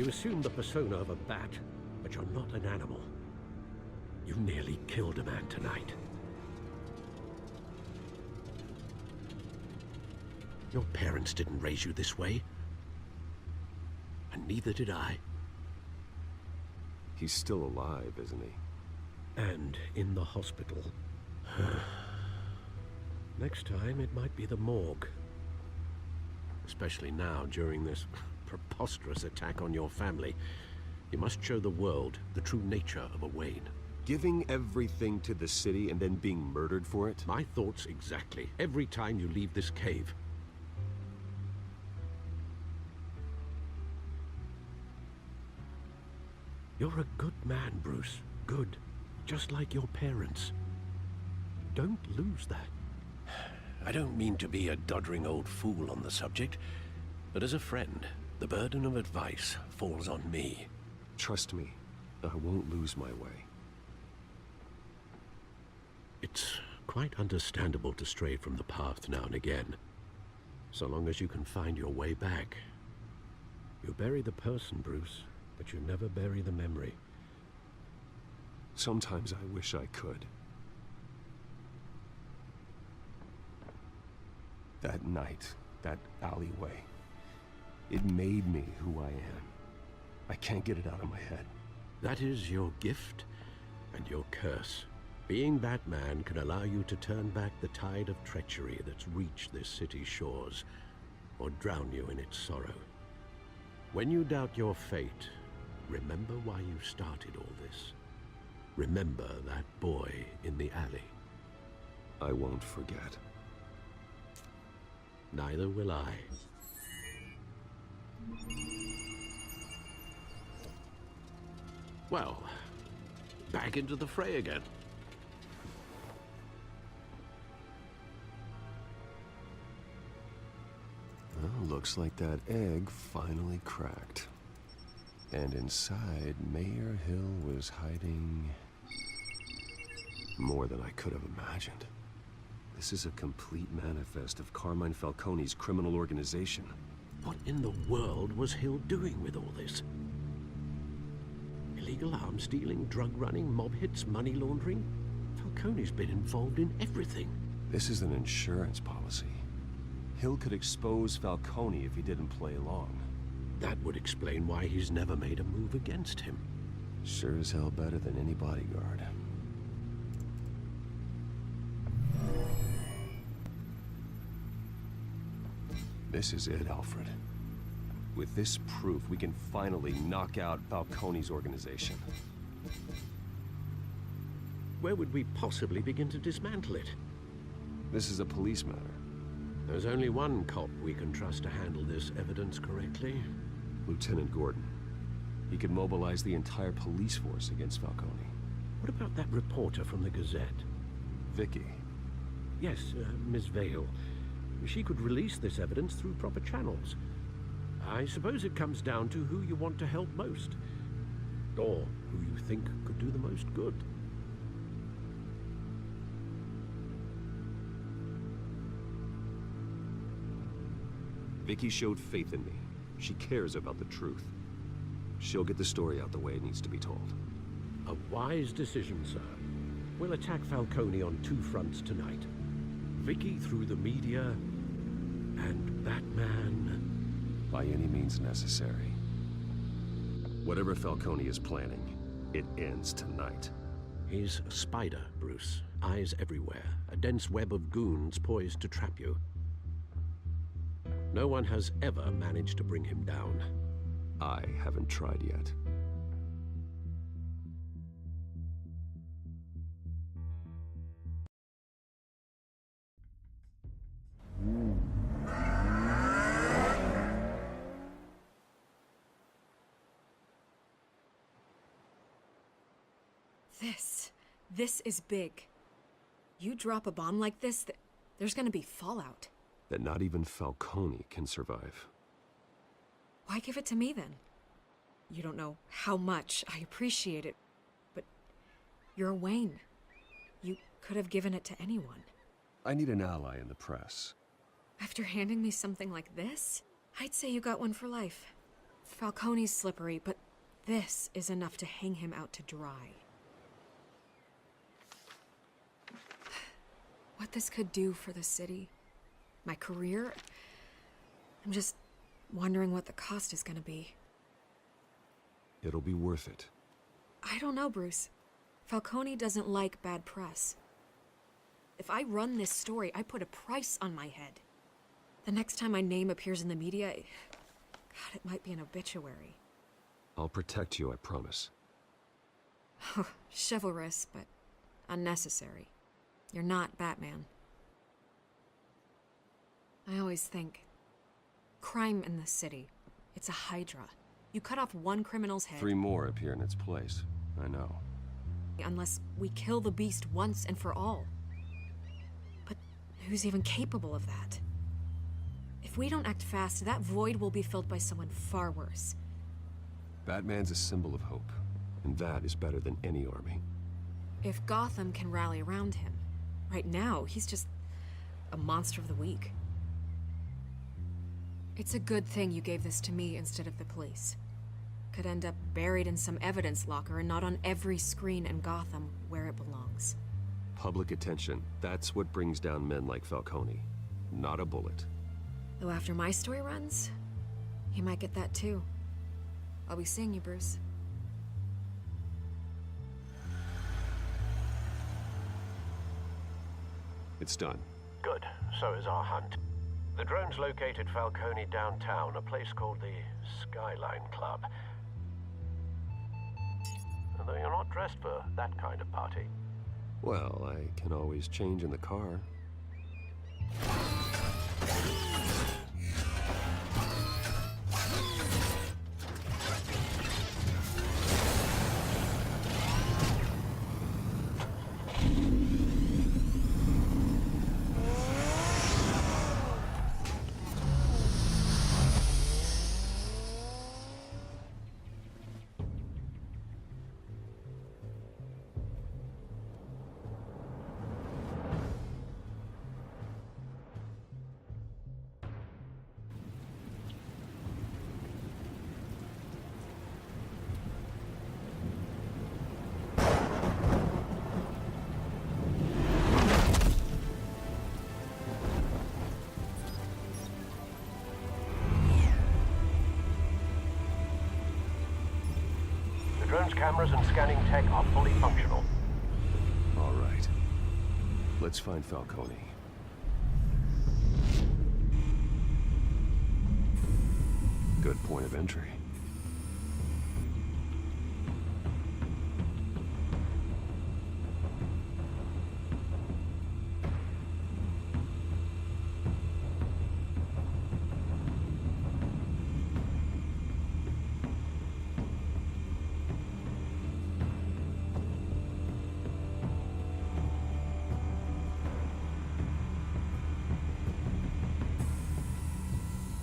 You assume the persona of a bat, but you're not an animal. You nearly killed a man tonight. Your parents didn't raise you this way. And neither did I. He's still alive, isn't he? And in the hospital. Next time, it might be the morgue. Especially now, during this preposterous attack on your family. You must show the world the true nature of a Wayne. Giving everything to the city and then being murdered for it? My thoughts exactly. Every time you leave this cave. You're a good man, Bruce. Good. Just like your parents. Don't lose that. I don't mean to be a doddering old fool on the subject, but as a friend, the burden of advice falls on me. Trust me, I won't lose my way. It's quite understandable to stray from the path now and again, so long as you can find your way back. You bury the person, Bruce, but you never bury the memory. Sometimes I wish I could. That night, that alleyway, it made me who I am. I can't get it out of my head. That is your gift and your curse. Being Batman can allow you to turn back the tide of treachery that's reached this city's shores, or drown you in its sorrow. When you doubt your fate, remember why you started all this. Remember that boy in the alley. I won't forget. Neither will I. Well, back into the fray again. Well, looks like that egg finally cracked. And inside, Mayor Hill was hiding more than I could have imagined. This is a complete manifest of Carmine Falcone's criminal organization. What in the world was Hill doing with all this? Illegal arms dealing, drug running, mob hits, money laundering? Falcone's been involved in everything. This is an insurance policy. Hill could expose Falcone if he didn't play along. That would explain why he's never made a move against him. Sure as hell better than any bodyguard. This is it, Alfred. With this proof, we can finally knock out Falcone's organization. Where would we possibly begin to dismantle it? This is a police matter. There's only one cop we can trust to handle this evidence correctly. Lieutenant Gordon. He could mobilize the entire police force against Falcone. What about that reporter from the Gazette? Vicky. Yes, Miss Vale. She could release this evidence through proper channels. I suppose it comes down to who you want to help most. Or who you think could do the most good. Vicky showed faith in me. She cares about the truth. She'll get the story out the way it needs to be told. A wise decision, sir. We'll attack Falcone on two fronts tonight. Vicky through the media, and Batman... by any means necessary. Whatever Falcone is planning, it ends tonight. He's a spider, Bruce. Eyes everywhere. A dense web of goons poised to trap you. No one has ever managed to bring him down. I haven't tried yet. This is big. You drop a bomb like this, there's gonna be fallout. That not even Falcone can survive. Why give it to me then? You don't know how much I appreciate it, but you're a Wayne. You could have given it to anyone. I need an ally in the press. After handing me something like this, I'd say you got one for life. Falcone's slippery, but this is enough to hang him out to dry. What this could do for the city, my career, I'm just wondering what the cost is gonna be. It'll be worth it. I don't know, Bruce. Falcone doesn't like bad press. If I run this story, I put a price on my head. The next time my name appears in the media, God, it might be an obituary. I'll protect you, I promise. Chivalrous, but unnecessary. You're not Batman. I always think, crime in the city, it's a hydra. You cut off one criminal's head. 3 more appear in its place. I know. Unless we kill the beast once and for all. But who's even capable of that? If we don't act fast, that void will be filled by someone far worse. Batman's a symbol of hope, and that is better than any army. If Gotham can rally around him, right now, he's just a monster of the week. It's a good thing you gave this to me instead of the police. Could end up buried in some evidence locker and not on every screen in Gotham where it belongs. Public attention, that's what brings down men like Falcone. Not a bullet. Though after my story runs, he might get that too. I'll be seeing you, Bruce. It's done. Good. So is our hunt. The drone's located Falcone downtown, a place called the Skyline Club. Although you're not dressed for that kind of party. Well, I can always change in the car. The drone's cameras and scanning tech are fully functional. All right. Let's find Falcone. Good point of entry.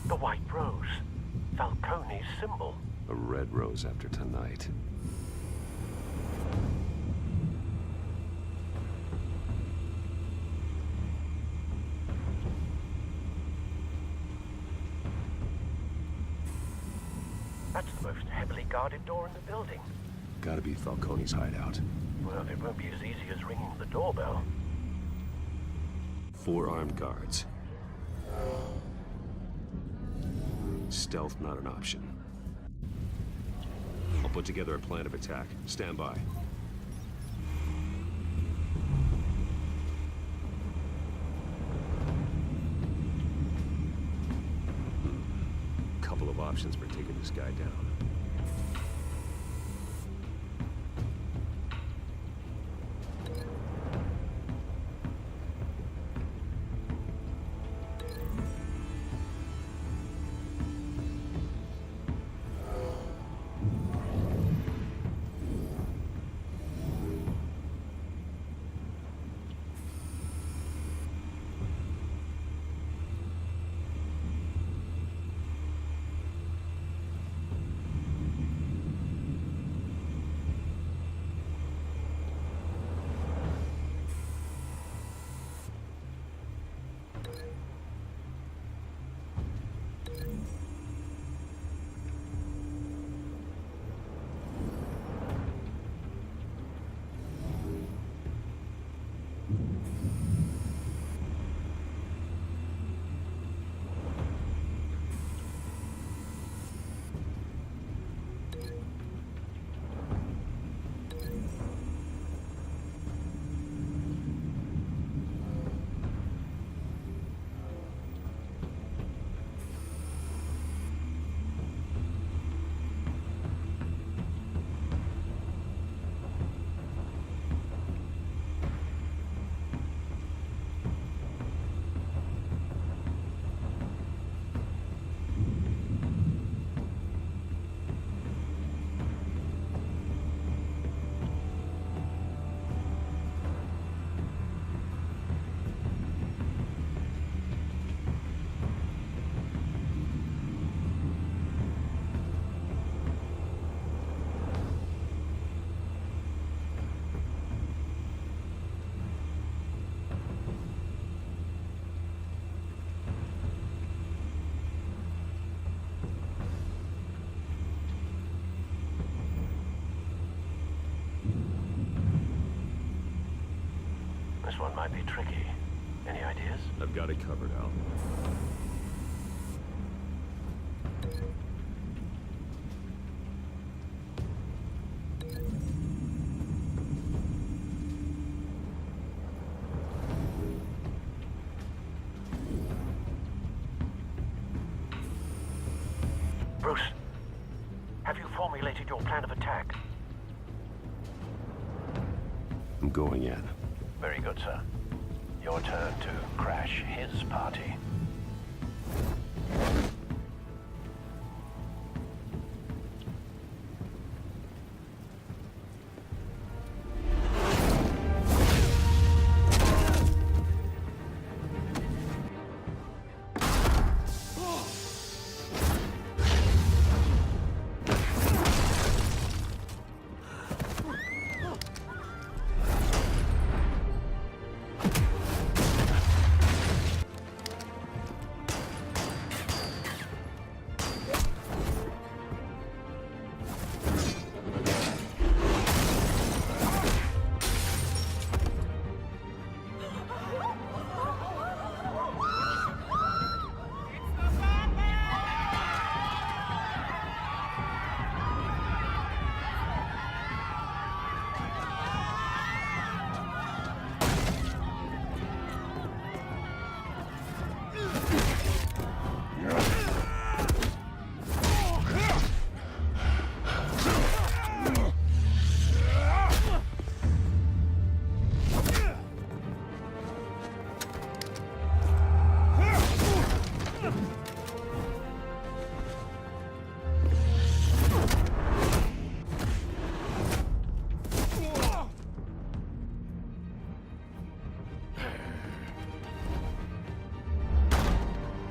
The white rose. Falcone's symbol. A red rose after tonight. That's the most heavily guarded door in the building. Gotta be Falcone's hideout. Well, it won't be as easy as ringing the doorbell. 4 armed guards. Stealth not an option. I'll put together a plan of attack. Stand by. Couple of options for taking this guy down. This one might be tricky. Any ideas? I've got it covered, Al. Bruce, have you formulated your plan of attack? I'm going in. Very good, sir. Your turn to crash his party.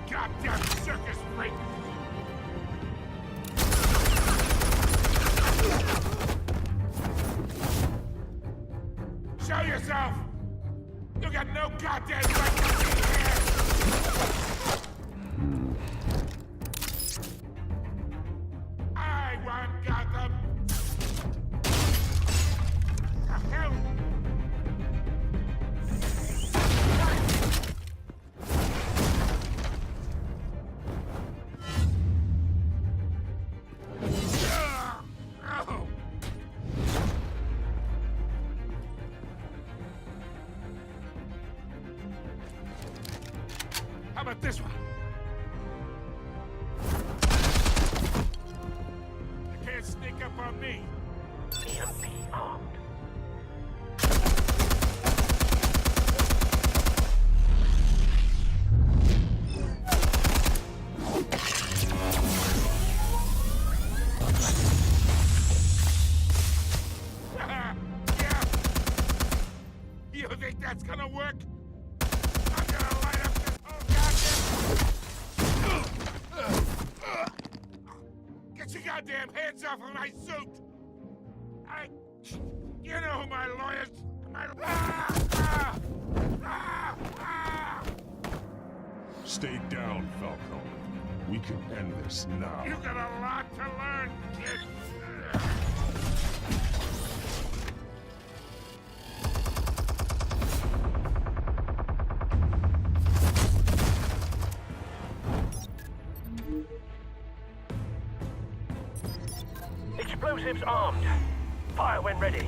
Goddamn circus freak! Show yourself! You got no goddamn right to be here! I want Gotham! The hell? How about this one? You can't sneak up on me. EMP armed. Yeah. You think that's gonna work? I'm gonna light up this whole goddamn... Get your goddamn hands off of my suit! You know who my lawyers... Stay down, Falcone. We can end this now. You got a lot to learn, kid. Explosives armed. Fire when ready.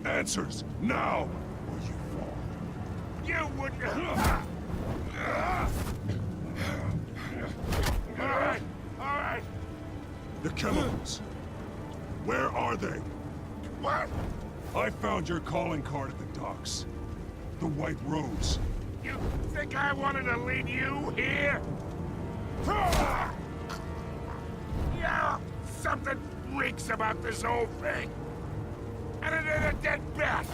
Answers, now, or you fall. You wouldn't... All right. The chemicals. Where are they? What? I found your calling card at the docks. The White Rose. You think I wanted to lead you here? Yeah, something weeks about this whole thing. And it ain't a dead bat.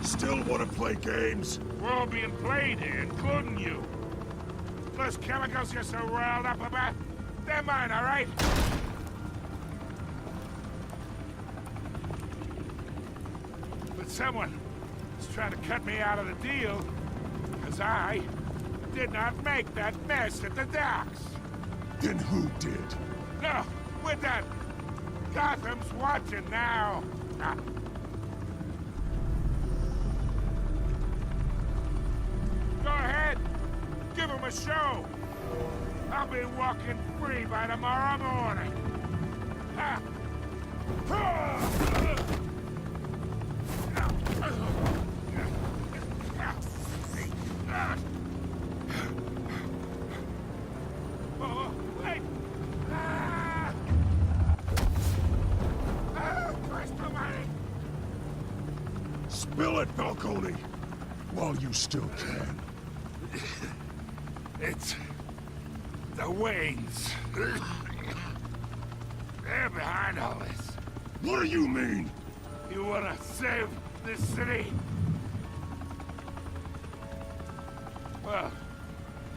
Still want to play games? We're all being played here, including you. Those chemicals you're so riled up about, they're mine, all right? But someone is trying to cut me out of the deal, because I did not make that mess at the docks. Then who did? No, we're done. Gotham's watching now. Go ahead. Give him a show. I'll be walking free by tomorrow morning. Ha! Oh, wait! Christ almighty! Spill it, Falcone! While you still can. It's the Waynes. They're behind all this. What do you mean? You wanna save this city? Well,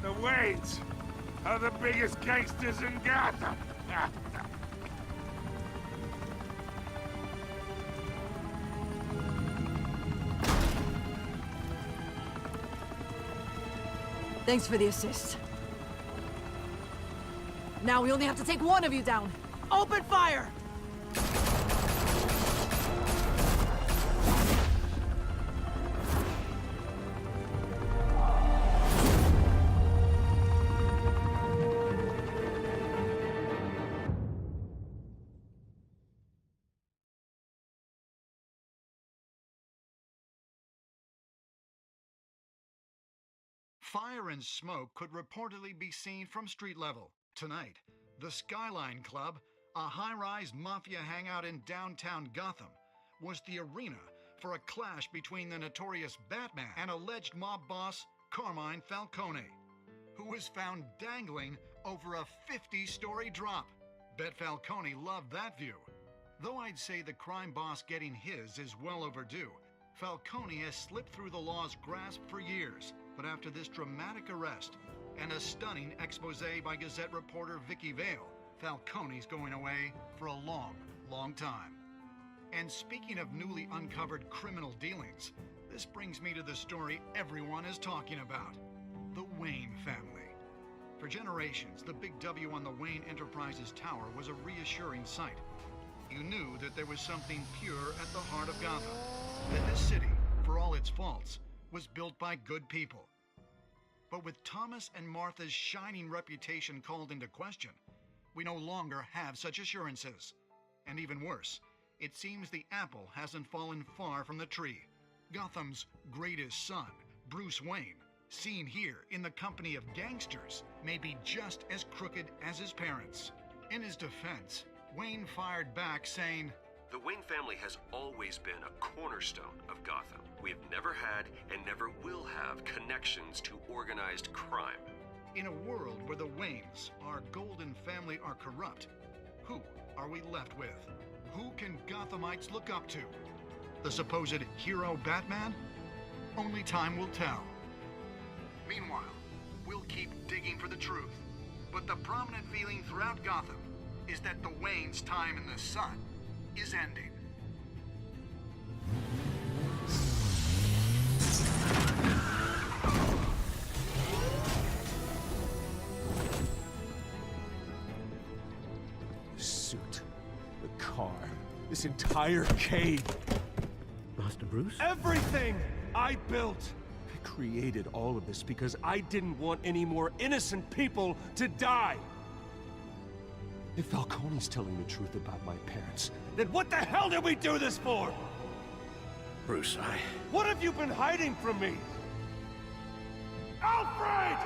the Waynes are the biggest gangsters in Gotham. Thanks for the assist. Now we only have to take one of you down. Open fire! Fire and smoke could reportedly be seen from street level. Tonight, the Skyline Club, a high-rise mafia hangout in downtown Gotham, was the arena for a clash between the notorious Batman and alleged mob boss Carmine Falcone, who was found dangling over a 50-story drop. Bet Falcone loved that view. Though I'd say the crime boss getting his is well overdue, Falcone has slipped through the law's grasp for years. But after this dramatic arrest and a stunning expose by Gazette reporter Vicky Vale, Falcone's going away for a long, long time. And speaking of newly uncovered criminal dealings, this brings me to the story everyone is talking about: the Wayne family. For generations, the big W on the Wayne Enterprises Tower was a reassuring sight. You knew that there was something pure at the heart of Gotham, that this city, for all its faults, was built by good people. But with Thomas and Martha's shining reputation called into question, we no longer have such assurances. And even worse, it seems the apple hasn't fallen far from the tree. Gotham's greatest son, Bruce Wayne, seen here in the company of gangsters, may be just as crooked as his parents. In his defense, Wayne fired back saying, The Wayne family has always been a cornerstone of Gotham. We have never had and never will have connections to organized crime. in a world where the Waynes, our golden family, are corrupt, who are we left with? Who can Gothamites look up to? The supposed hero Batman? Only time will tell. Meanwhile, we'll keep digging for the truth. But the prominent feeling throughout Gotham is that the Waynes' time in the sun is ending. The suit, the car, this entire cave. Master Bruce? Everything I built! I created all of this because I didn't want any more innocent people to die! If Falcone's telling the truth about my parents, Then what the hell did we do this for? Bruce, What have you been hiding from me? Alfred!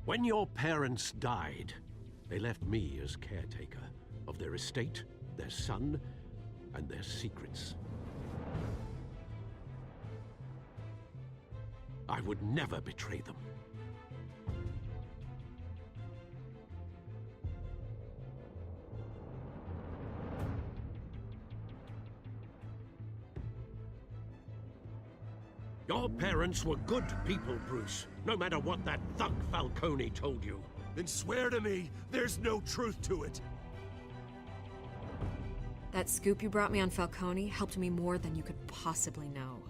When your parents died, they left me as caretaker of their estate, their son, and their secrets. I would never betray them. Your parents were good people, Bruce, no matter what that thug Falcone told you. Then swear to me there's no truth to it. That scoop you brought me on Falcone helped me more than you could possibly know.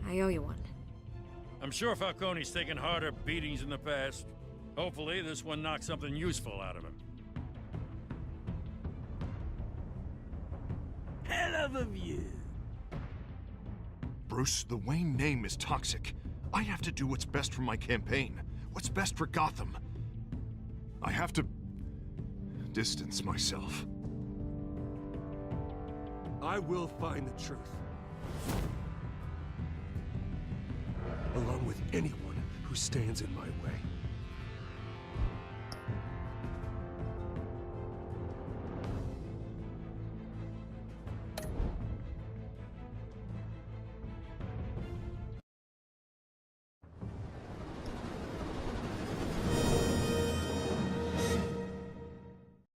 I owe you one. I'm sure Falcone's taken harder beatings in the past. Hopefully, this one knocks something useful out of him. Hell of a view. Bruce, the Wayne name is toxic. I have to do what's best for my campaign. What's best for Gotham. I have to distance myself. I will find the truth. Along with anyone who stands in my way.